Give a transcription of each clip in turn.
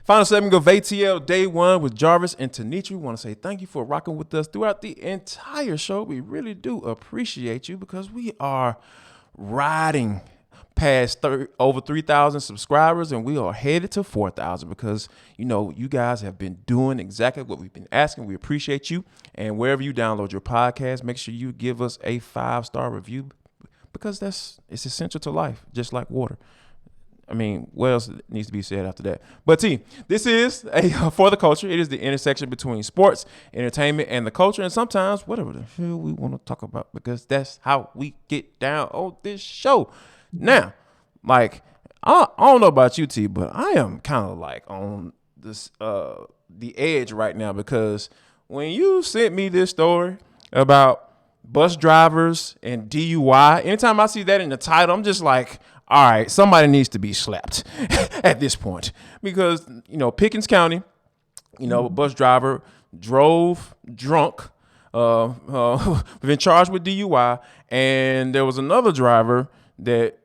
Final segment of ATL Day 1 with Jarvis and Tenitra. We want to say thank you for rocking with us throughout the entire show. We really do appreciate you because we are riding past over 3,000 subscribers and we are headed to 4,000 because, you guys have been doing exactly what we've been asking. We appreciate you. And wherever you download your podcast, make sure you give us a 5-star review because it's essential to life, just like water. I mean, what else needs to be said after that? But this is For the Culture. It is the intersection between sports, entertainment, and the culture, and sometimes whatever the hell we want to talk about because that's how we get down on this show. Now, I don't know about you, T, but I am kind of like on this the edge right now because when you sent me this story about bus drivers and DUI, anytime I see that in the title, I'm just like, all right, somebody needs to be slapped at this point because, Pickens County, a bus driver drove drunk, been charged with DUI, and there was another driver that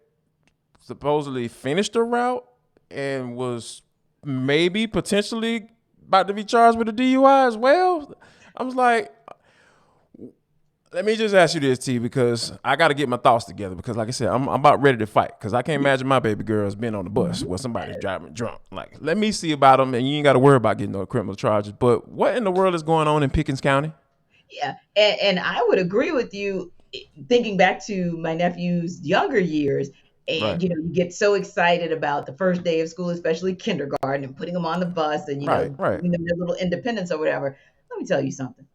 supposedly finished the route and was maybe potentially about to be charged with a DUI as well. I was like, let me just ask you this, T, because I got to get my thoughts together because, like I said, I'm about ready to fight because I can't imagine my baby girl's been on the bus where somebody's driving drunk. Like, let me see about them, and you ain't got to worry about getting no criminal charges. But what in the world is going on in Pickens County? Yeah, and I would agree with you. Thinking back to my nephew's younger years, and Right, you get so excited about the first day of school, especially kindergarten, and putting them on the bus, and right. giving them their little independence or whatever. Let me tell you something.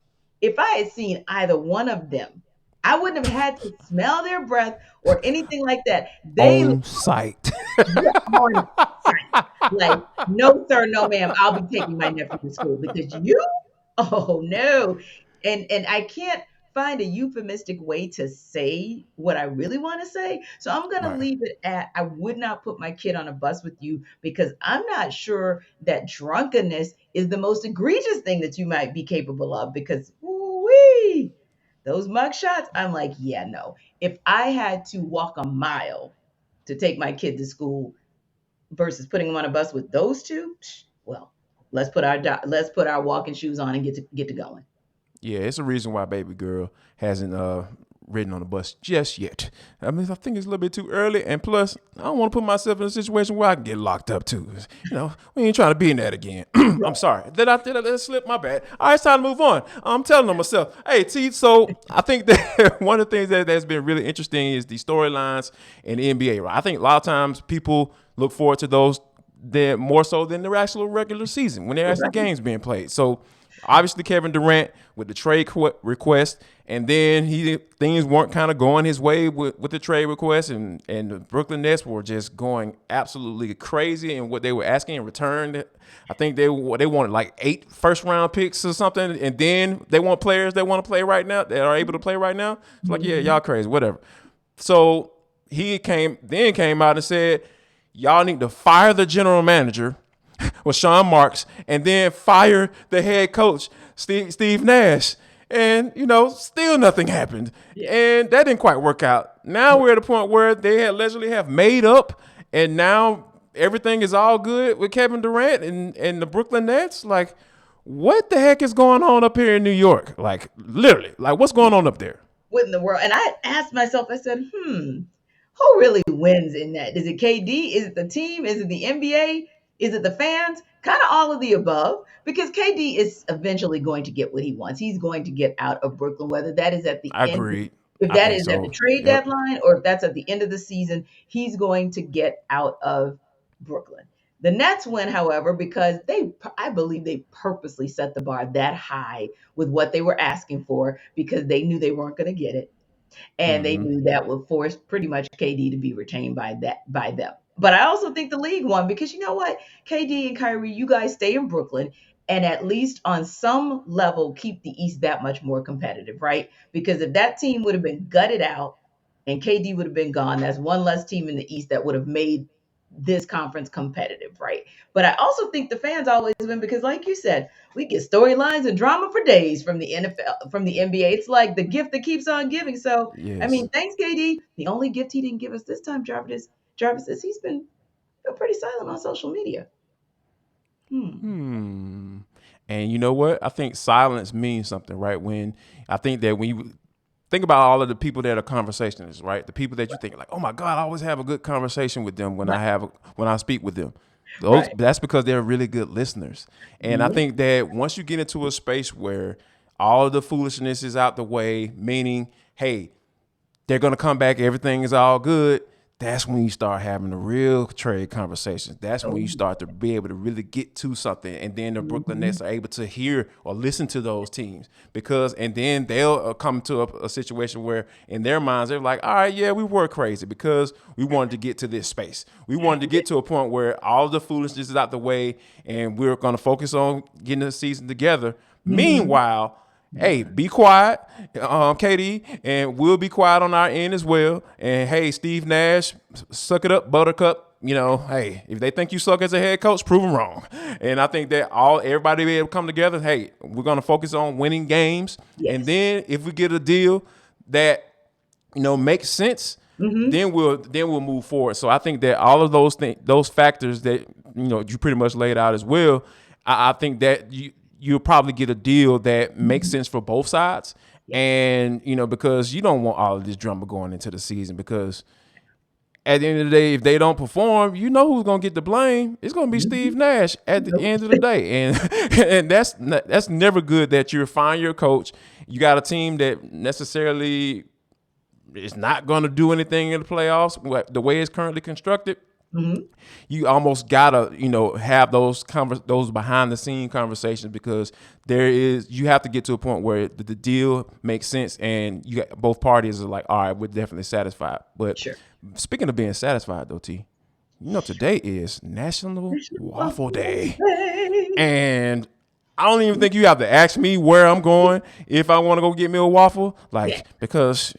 If I had seen either one of them, I wouldn't have had to smell their breath or anything like that. They On site. were on site. Like, no, sir, no, ma'am. I'll be taking my nephew to school because you, oh no. And I can't find a euphemistic way to say what I really want to say. So I'm gonna Right. leave it at I would not put my kid on a bus with you because I'm not sure that drunkenness is the most egregious thing that you might be capable of because wee those mug shots, I'm like, yeah, no. If I had to walk a mile to take my kid to school versus putting them on a bus with those two, well, let's put our walking shoes on and get to going. Yeah, it's a reason why baby girl hasn't ridden on the bus just yet. I mean, I think it's a little bit too early, and plus, I don't want to put myself in a situation where I can get locked up too. We ain't trying to be in that again. I'm sorry. Did I let it slip? My bad. All right, it's time to move on. I'm telling them myself, hey, T. So I think that one of the things that's been really interesting is the storylines in the NBA. Right? I think a lot of times people look forward to those more so than the actual regular season when they're actually Right. games being played. So obviously Kevin Durant with the trade request, and then things weren't kind of going his way with the trade request, and the Brooklyn Nets were just going absolutely crazy in what they were asking in return. I think they wanted like 8 first-round picks or something, and then they want players that want to play right now, that are able to play right now. It's like, yeah, Mhm. y'all crazy, whatever. So he came out and said, y'all need to fire the general manager with Sean Marks and then fire the head coach, Steve Nash. And, still nothing happened. Yeah. And that didn't quite work out. Now we're at a point where they allegedly have made up, and now everything is all good with Kevin Durant and the Brooklyn Nets. Like, what the heck is going on up here in New York? Like, literally, like, what's going on up there? What in the world? And I asked myself, I said, who really wins in that? Is it KD? Is it the team? Is it the NBA? Is it the fans? Kind of all of the above, because KD is eventually going to get what he wants. He's going to get out of Brooklyn, whether that is at the I end, agreed. if I that think is at the so. trade Yep. deadline, or if that's at the end of the season, he's going to get out of Brooklyn. The Nets win, however, because I believe they purposely set the bar that high with what they were asking for because they knew they weren't going to get it, and they Mm-hmm. knew that would force pretty much KD to be retained by them. But I also think the league won because you know what, KD and Kyrie, you guys stay in Brooklyn and at least on some level keep the East that much more competitive, right? Because if that team would have been gutted out and KD would have been gone, that's one less team in the East that would have made this conference competitive, right? But I also think the fans always win because, like you said, we get storylines and drama for days from the NFL, from the NBA. It's like the gift that keeps on giving. So, I Yes. mean, thanks, KD. The only gift he didn't give us this time, Jarvis, is he's been pretty silent on social media. Hmm. Hmm. And you know what? I think silence means something, right? I think that when you think about all of the people that are conversationalists, right? The people that you think like, oh my God, I always have a good conversation with them Right. when I speak with them. Right. That's because they're really good listeners. And I Yeah. think that once you get into a space where all of the foolishness is out the way, meaning, hey, they're gonna come back, everything is all good. That's when you start having the real trade conversations. That's when Oh, you start to be able to really get to something. And then the Brooklyn mhm. Nets are able to hear or listen to those teams and then they'll come to a situation where in their minds, they're like, all right, yeah, we were crazy because we wanted to get to this space. We wanted to get to a point where all the foolishness is out the way and we're going to focus on getting the season together. Mhm. Meanwhile, hey, be quiet, KD, and we'll be quiet on our end as well. And hey, Steve Nash, suck it up, Buttercup. Hey, if they think you suck as a head coach, prove them wrong. And I think that everybody be able to come together. Hey, we're gonna focus on winning games, and Yes. then if we get a deal that makes sense, Mhm. then we'll move forward. So I think that all of those factors that you pretty much laid out as well, I think that you'll probably get a deal that makes Mhm. sense for both sides. Yes. And because you don't want all of this drama going into the season, because at the end of the day, if they don't perform, you know who's gonna get the blame. It's gonna be Steve Mhm. Nash at the Nope. end of the day, and and that's never good. That you're firing your coach. You got a team that necessarily is not going to do anything in the playoffs the way it's currently constructed. Mhm. You almost gotta have those behind the scene conversations, because you have to get to a point where the deal makes sense and you got both parties are like, all right, we're definitely satisfied. But Sure. speaking of being satisfied though, T, today is National National Waffle Waffle Day. Day. And I don't even think you have to ask me where I'm going if I want to go get me a waffle, Yeah. because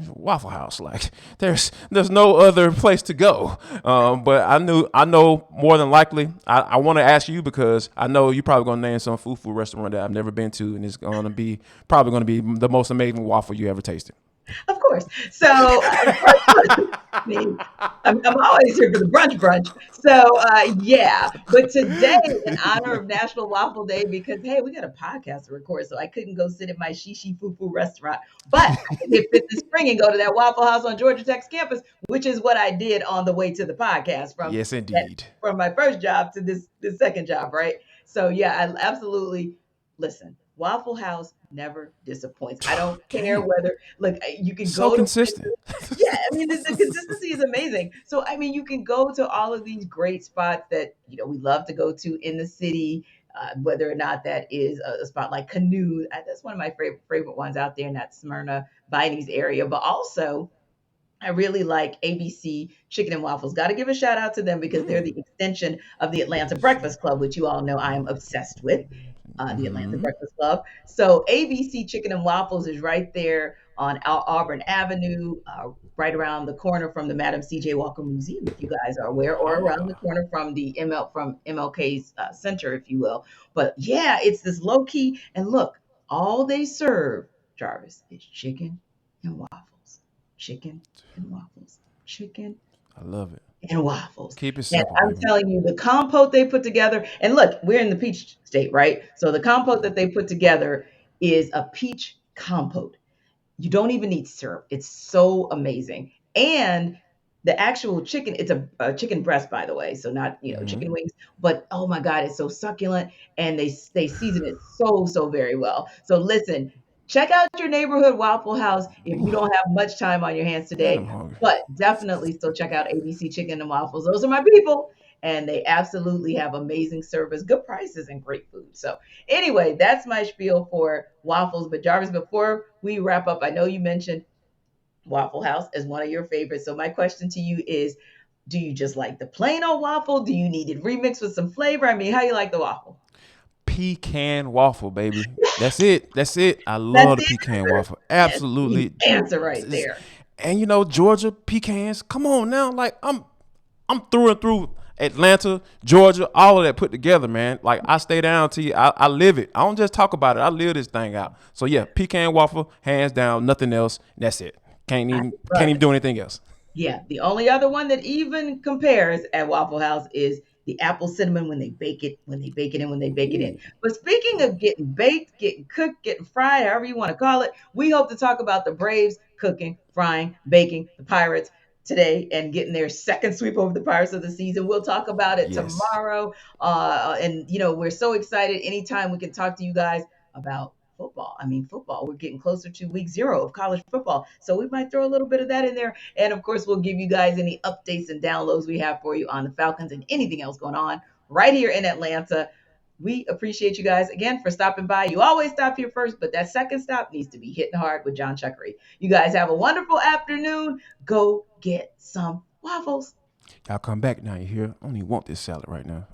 Waffle House. Like there's no other place to go. But I know more than likely. I want to ask you because I know you're probably gonna name some fufu restaurant that I've never been to, and it's probably gonna be the most amazing waffle you ever tasted. Of course. So, of course, I mean, I'm always here for the brunch brunch. So, yeah. But today, in honor of National Waffle Day, because hey, we got a podcast to record, so I couldn't go sit at my shishi fufu restaurant, but I could hit Fifth and Spring and go to that Waffle House on Georgia Tech's campus, which is what I did on the way to the podcast Yes, that indeed. from my first job to this second job, right? So, yeah, I absolutely listen. Waffle House never disappoints. I don't care Can't. whether look, you can So go to consistent. places. Yeah, I mean the consistency is amazing. So I mean, you can go to all of these great spots that we love to go to in the city. Whether or not that is a spot like Canoe, that's one of my favorite ones out there in that Smyrna, Vinings area. But also, I really like ABC Chicken and Waffles. Got to give a shout out to them because they're the extension of the Atlanta Breakfast Club, which you all know I am obsessed with. The Atlanta Mm-hmm. Breakfast Club. So ABC Chicken and Waffles is right there on Auburn Avenue, right around the corner from the Madam C.J. Walker Museum, if you guys are aware, or around the Ah. corner from MLK's Center, if you will. But yeah, it's this low key. And look, all they serve, Jarvis, is chicken and waffles. Chicken and waffles. Chicken I love it. and waffles. Keep it And simple, I'm baby. telling you, the compote they put together, and look, we're in the peach state, right? So the compote that they put together is a peach compote. You don't even need syrup. It's so amazing. And the actual chicken, it's a chicken breast, by the way, so not Mm-hmm. chicken wings. But oh my God, it's so succulent, and they season it so very well. So listen, check out your neighborhood Waffle House if you don't have much time on your hands Man, I'm today. hungry. But definitely still check out ABC Chicken and Waffles. Those are my people, and they absolutely have amazing service, good prices, and great food. So anyway, that's my spiel for waffles. But Jarvis, before we wrap up, I know you mentioned Waffle House as one of your favorites. So my question to you is, do you just like the plain old waffle? Do you need it remixed with some flavor? I mean, how you like the waffle? Pecan waffle, baby. That's it. That's it. I That's love the the pecan answer. waffle. That's the Absolutely. answer right there. And Georgia pecans. Come on now. Like I'm through and through Atlanta, Georgia, all of that put together, man. Like I stay down to you. I live it. I don't just talk about it. I live this thing out. So yeah, pecan waffle, hands down, nothing else. That's it. Can't I even can't love even it. do anything else. Yeah, the only other one that even compares at Waffle House is the apple cinnamon when they bake it, when they bake it in, when they bake it in. Ooh. But speaking of getting baked, getting cooked, getting fried, however you want to call it, we hope to talk about the Braves cooking, frying, baking the Pirates today and getting their second sweep over the Pirates of the season. We'll talk about it Yes. tomorrow. And we're so excited anytime we can talk to you guys about football. I mean, football. We're getting closer to week 0 of college football. So we might throw a little bit of that in there. And of course, we'll give you guys any updates and downloads we have for you on the Falcons and anything else going on right here in Atlanta. We appreciate you guys again for stopping by. You always stop here first, but that second stop needs to be hitting hard with John Chuckery. You guys have a wonderful afternoon. Go get some waffles. Y'all come back now. You hear? I don't even want this salad right now.